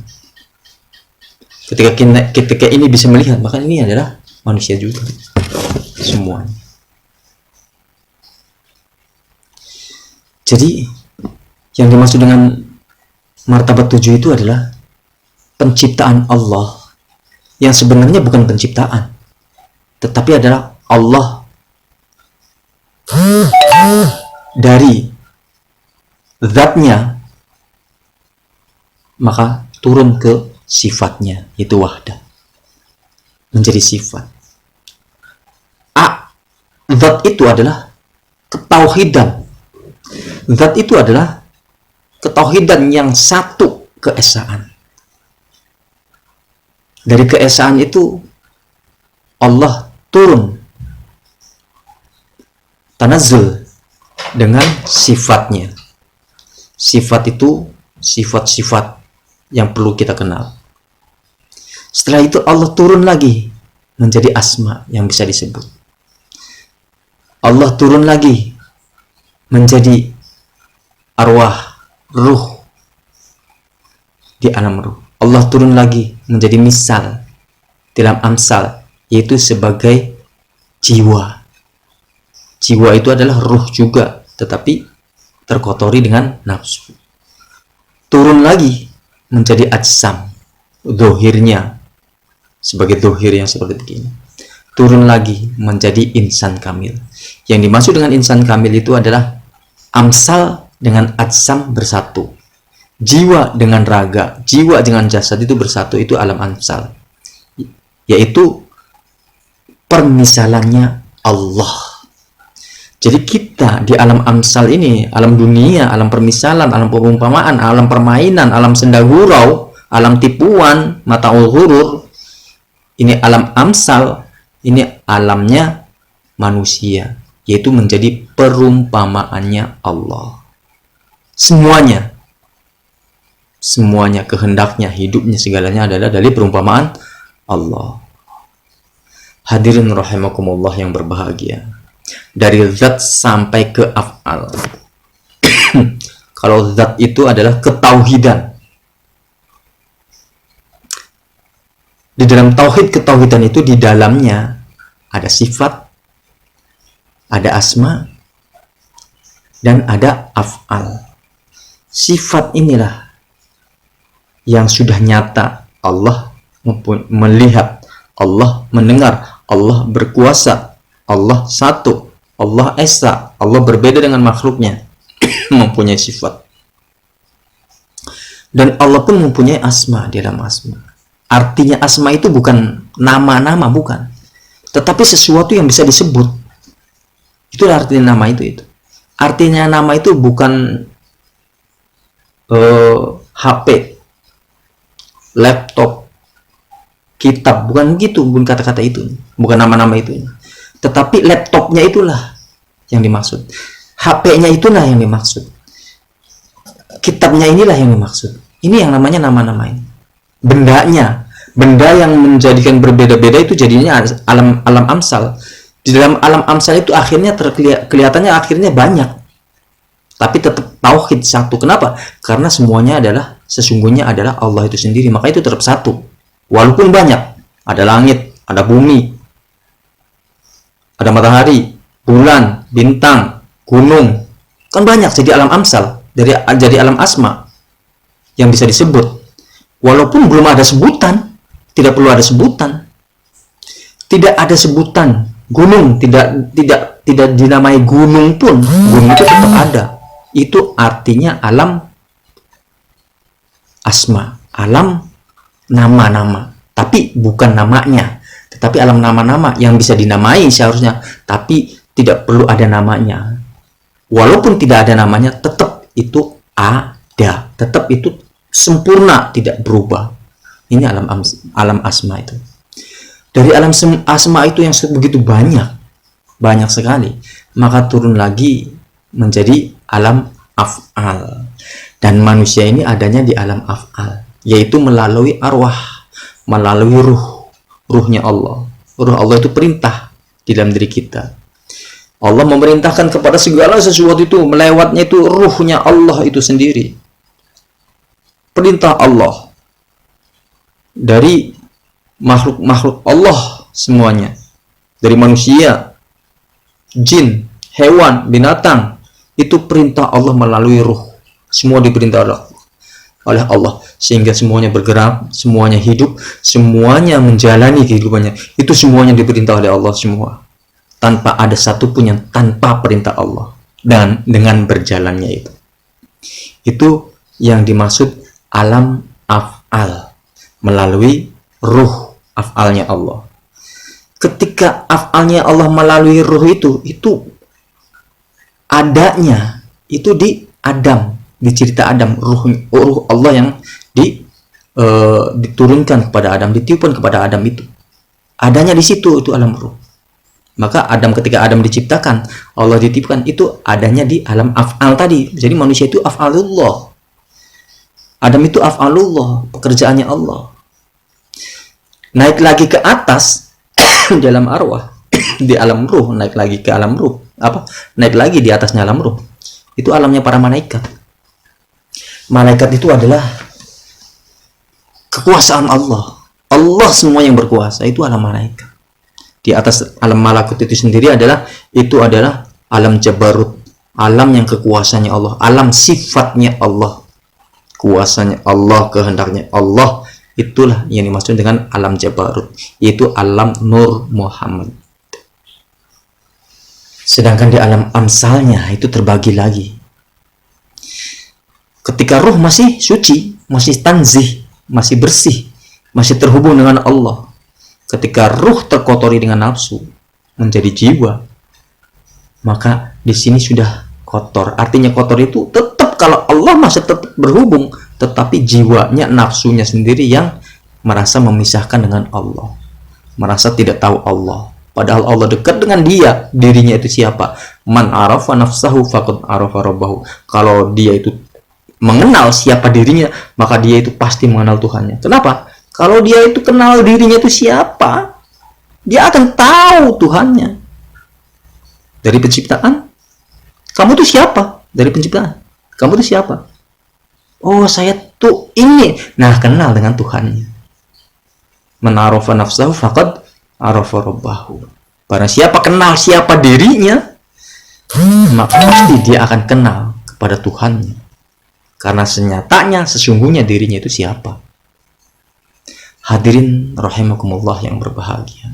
Ketika ini bisa melihat, maka ini adalah manusia juga semuanya. Jadi yang dimaksud dengan martabat 7 itu adalah penciptaan Allah yang sebenarnya bukan penciptaan, tetapi adalah Allah dari zatnya maka turun ke sifatnya, itu wahdah, menjadi sifat. Zat itu adalah ketauhidan. Zat itu adalah ketauhidan yang satu keesaan. Dari keesaan itu Allah turun tanazzul dengan sifatnya. Sifat itu sifat-sifat yang perlu kita kenal. Setelah itu Allah turun lagi menjadi asma yang bisa disebut. Allah turun lagi menjadi arwah, ruh di alam ruh. Allah turun lagi menjadi misal dalam amsal, yaitu sebagai jiwa. Jiwa itu adalah ruh juga, tetapi terkotori dengan nafsu. Turun lagi menjadi ajsam, dohirnya sebagai dohir yang seperti begini. Turun lagi menjadi insan kamil. Yang dimaksud dengan insan kamil itu adalah amsal dengan ajsam bersatu. jiwa dengan raga, jiwa dengan jasad itu bersatu, itu alam amsal, yaitu permisalannya Allah. Jadi kita di alam amsal ini, alam dunia, alam permisalan, alam perumpamaan, alam permainan, alam senda gurau, alam tipuan, mataul ghurur, ini alam amsal, ini alamnya manusia, yaitu menjadi perumpamaannya Allah. Semuanya kehendaknya, hidupnya, segalanya adalah dari perumpamaan Allah. Hadirin rahimakumullah yang berbahagia, dari zat sampai ke af'al. Kalau zat itu adalah ketauhidan. Di dalam ketauhidan itu, di dalamnya ada sifat, ada asma, dan ada af'al. Sifat inilah yang sudah nyata. Allah melihat, Allah mendengar, Allah berkuasa, Allah satu, Allah esa, Allah berbeda dengan makhluknya, mempunyai sifat. Dan Allah pun mempunyai asma di dalam asma. Artinya asma itu bukan nama-nama, bukan, tetapi sesuatu yang bisa disebut. Itulah artinya nama itu. Artinya nama itu bukan HP, laptop, kitab, bukan gitu, bukan kata-kata itu, bukan nama-nama itu. Tetapi laptopnya itulah yang dimaksud, HP-nya itulah yang dimaksud, kitabnya inilah yang dimaksud. Ini yang namanya nama-nama ini. Benda yang menjadikan berbeda-beda itu jadinya alam amsal. Di dalam alam amsal itu akhirnya kelihatannya akhirnya banyak, tapi tetap tauhid satu. Kenapa? Karena semuanya sesungguhnya adalah Allah itu sendiri, maka itu tetap satu. Walaupun banyak, ada langit, ada bumi, ada matahari, bulan, bintang, gunung, kan banyak, jadi alam amsal, jadi alam asma yang bisa disebut. Walaupun belum ada sebutan, tidak perlu ada sebutan. Tidak ada sebutan gunung, tidak dinamai gunung pun, gunung itu tetap ada. Itu artinya alam asma, alam nama-nama, tapi bukan namanya, tetapi alam nama-nama yang bisa dinamai seharusnya, tapi tidak perlu ada namanya. Walaupun tidak ada namanya, tetap itu ada, tetap itu sempurna, tidak berubah. Ini alam asma itu. Dari alam asma itu yang begitu banyak sekali, maka turun lagi menjadi alam af'al. Dan manusia ini adanya di alam af'al, yaitu melalui arwah, melalui ruhnya Allah. Ruh Allah itu perintah di dalam diri kita. Allah memerintahkan kepada segala sesuatu itu, melewatnya itu ruhnya Allah itu sendiri. Perintah Allah dari makhluk Allah semuanya, dari manusia, jin, hewan, binatang, itu perintah Allah melalui ruh. Semua diperintah oleh Allah, sehingga semuanya bergerak, semuanya hidup, semuanya menjalani kehidupannya. Itu semuanya diperintah oleh Allah semua, tanpa ada satupun yang tanpa perintah Allah. Dan dengan berjalannya itu yang dimaksud alam af'al, melalui ruh af'alnya Allah. Ketika af'alnya Allah melalui ruh itu adanya itu di Adam, di cerita Adam, ruh Allah yang diturunkan kepada Adam, ditiupkan kepada Adam, itu adanya di situ, itu alam ruh. Maka ketika Adam diciptakan, Allah ditiupkan, itu adanya di alam af'al tadi. Jadi manusia itu af'alullah, Adam itu af'alullah, pekerjaannya Allah. Naik lagi ke atas dalam arwah, di alam ruh, naik lagi ke alam ruh, naik lagi di atasnya alam ruh, itu alamnya para malaikat. Malaikat itu adalah kekuasaan Allah. Allah semua yang berkuasa, itu alam malaikat. Di atas alam malakut itu sendiri adalah alam jabarut, alam yang kekuasaannya Allah, alam sifatnya Allah, kuasanya Allah, kehendaknya Allah. Itulah yang dimaksud dengan alam jabarut, yaitu alam Nur Muhammad. Sedangkan di alam amsalnya itu terbagi lagi. Ketika ruh masih suci, masih tanzih, masih bersih, masih terhubung dengan Allah. Ketika ruh terkotori dengan nafsu, menjadi jiwa, maka di sini sudah kotor. Artinya kotor itu tetap kalau Allah masih tetap berhubung, tetapi jiwanya, nafsunya sendiri yang merasa memisahkan dengan Allah, merasa tidak tahu Allah. Padahal Allah dekat dengan dia, dirinya itu siapa? Man arafa nafsahu faqad arafa rabbahu. Kalau dia itu mengenal siapa dirinya, maka dia itu pasti mengenal Tuhannya. Kenapa? Kalau dia itu kenal dirinya itu siapa, dia akan tahu Tuhannya. Dari penciptaan, kamu itu siapa? Dari penciptaan, kamu itu siapa? Oh, saya tuh ini. Nah, kenal dengan Tuhannya. Man arafa nafsahu faqad arafa rabbahu. Barang siapa kenal siapa dirinya, maka pasti dia akan kenal kepada Tuhannya. Karena sesungguhnya dirinya itu siapa. Hadirin rahimakumullah yang berbahagia.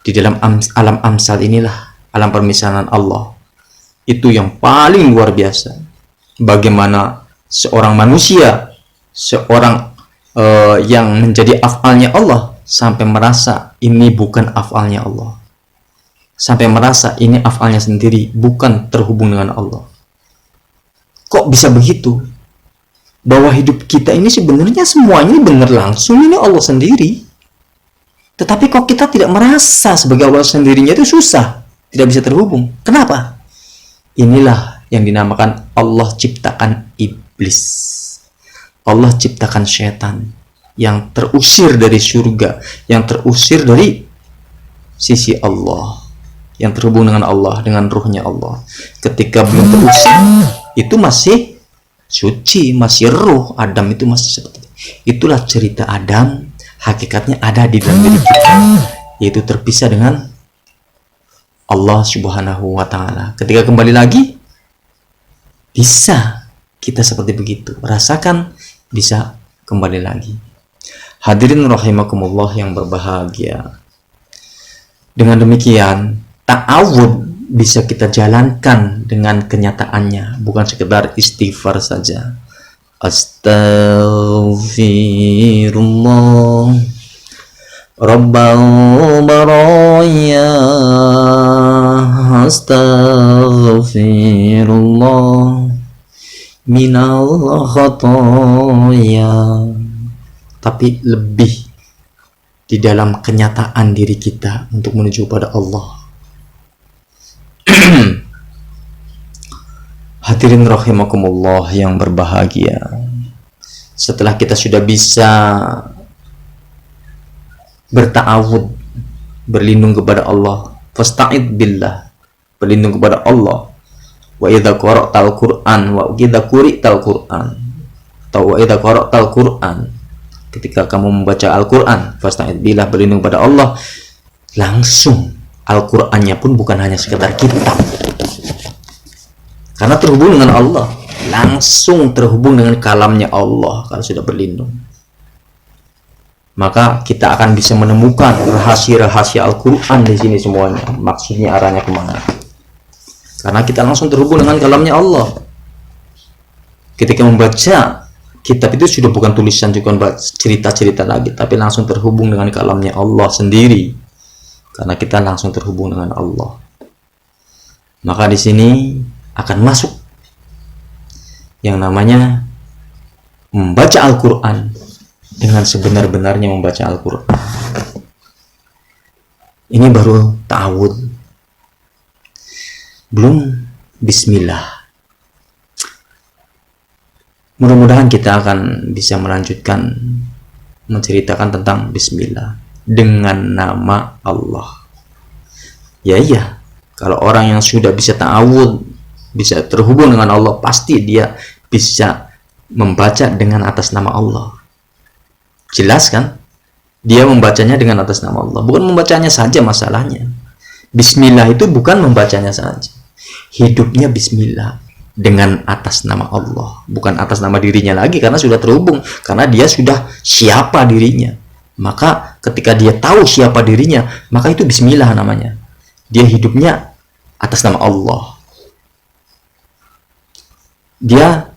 Di dalam alam amsal inilah, alam permisalan Allah, itu yang paling luar biasa. Bagaimana seorang manusia, seorang yang menjadi af'alnya Allah, sampai merasa ini bukan af'alnya Allah, sampai merasa ini af'alnya sendiri, bukan terhubung dengan Allah. Kok bisa begitu? Bahwa hidup kita ini sebenarnya semuanya benar langsung ini Allah sendiri, tetapi kok kita tidak merasa sebagai Allah sendirinya, itu susah, tidak bisa terhubung. Kenapa? Inilah yang dinamakan Allah ciptakan iblis, Allah ciptakan syaitan yang terusir dari surga, yang terusir dari sisi Allah, yang terhubung dengan Allah, dengan ruhnya Allah. Ketika belum terusir, itu masih suci, masih ruh. Adam itu masih seperti itu. Itulah cerita Adam, hakikatnya ada di dalam diri kita, yaitu terpisah dengan Allah Subhanahu wa Ta'ala. Ketika kembali lagi, bisa kita seperti begitu, rasakan, bisa kembali lagi. Hadirin rahimakumullah yang berbahagia. Dengan demikian, ta'awud bisa kita jalankan dengan kenyataannya, bukan sekedar istighfar saja. Astaghfirullah Rabbal baraya, astaghfirullah minal khataya. Tapi lebih di dalam kenyataan diri kita untuk menuju pada Allah. Hadirin rahimakumullah yang berbahagia. Setelah kita sudah bisa berta'awud, berlindung kepada Allah, fasta'id billah, berlindung kepada Allah. Wa idza qara'tal Qur'an wa idza quri'tal Qur'an, atau wa idza qara'tal Qur'an, ketika kamu membaca Al-Qur'an, fasta'id billah, berlindung kepada Allah. Langsung Al-Qur'annya pun bukan hanya sekedar kitab, karena terhubung dengan Allah, langsung terhubung dengan kalamnya Allah. Kalau sudah berlindung, maka kita akan bisa menemukan rahasia-rahasia Al-Quran di sini semuanya. Maksudnya arahnya kemana? Karena kita langsung terhubung dengan kalamnya Allah. Ketika membaca kitab itu sudah bukan tulisan, bukan cerita-cerita lagi, tapi langsung terhubung dengan kalamnya Allah sendiri. Karena kita langsung terhubung dengan Allah. Maka di sini akan masuk yang namanya membaca Al-Quran dengan sebenar-benarnya membaca Al-Quran. Ini baru ta'awud, belum bismillah. Mudah-mudahan kita akan bisa melanjutkan menceritakan tentang bismillah dengan nama Allah. Ya, kalau orang yang sudah bisa ta'awud, bisa terhubung dengan Allah, pasti dia bisa membaca dengan atas nama Allah. Jelas kan? Dia membacanya dengan atas nama Allah, bukan membacanya saja masalahnya. Bismillah itu bukan membacanya saja, hidupnya bismillah dengan atas nama Allah, bukan atas nama dirinya lagi, karena sudah terhubung, karena dia sudah siapa dirinya. Maka ketika dia tahu siapa dirinya, maka itu bismillah namanya. Dia hidupnya atas nama Allah. Dia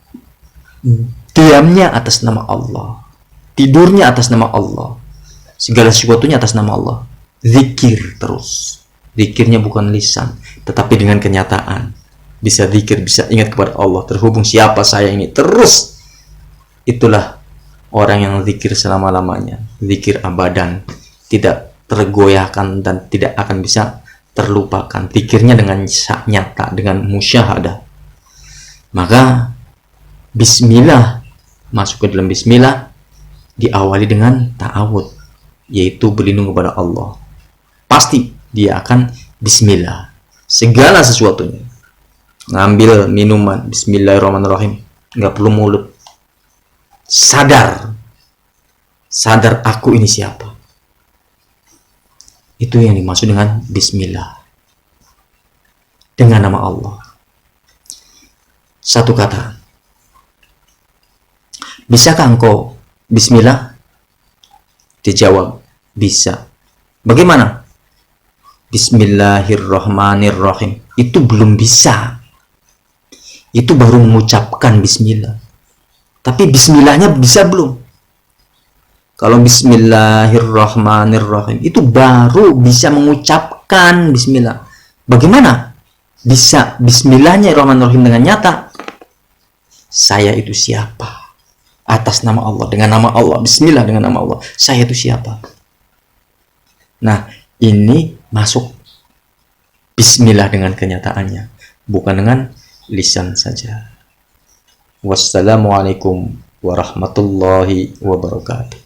diamnya atas nama Allah, tidurnya atas nama Allah, segala sesuatunya atas nama Allah. Zikir terus. Zikirnya bukan lisan, tetapi dengan kenyataan. Bisa zikir, bisa ingat kepada Allah, terhubung siapa saya ini terus. Itulah orang yang zikir selama-lamanya, zikir abadan, tidak tergoyahkan dan tidak akan bisa terlupakan. Zikirnya dengan nyata, dengan musyahadah. Maka bismillah, masuk ke dalam bismillah diawali dengan ta'awud, yaitu berlindung kepada Allah. Pasti dia akan bismillah segala sesuatunya. Ngambil minuman, bismillahirrahmanirrahim, nggak perlu mulut. Sadar aku ini siapa. Itu yang dimaksud dengan bismillah, dengan nama Allah. Satu kata, bisakah engkau bismillah? Dijawab, bisa. Bagaimana? Bismillahirrahmanirrahim. Itu belum bisa. Itu baru mengucapkan bismillah. Tapi bismillahnya bisa belum? Kalau bismillahirrahmanirrahim itu baru bisa mengucapkan bismillah. Bagaimana bisa bismillahnya rahmanirrahim dengan nyata? Saya itu siapa? Atas nama Allah, dengan nama Allah, bismillah dengan nama Allah. Saya itu siapa? Nah, ini masuk bismillah dengan kenyataannya, bukan dengan lisan saja. Wassalamualaikum warahmatullahi wabarakatuh.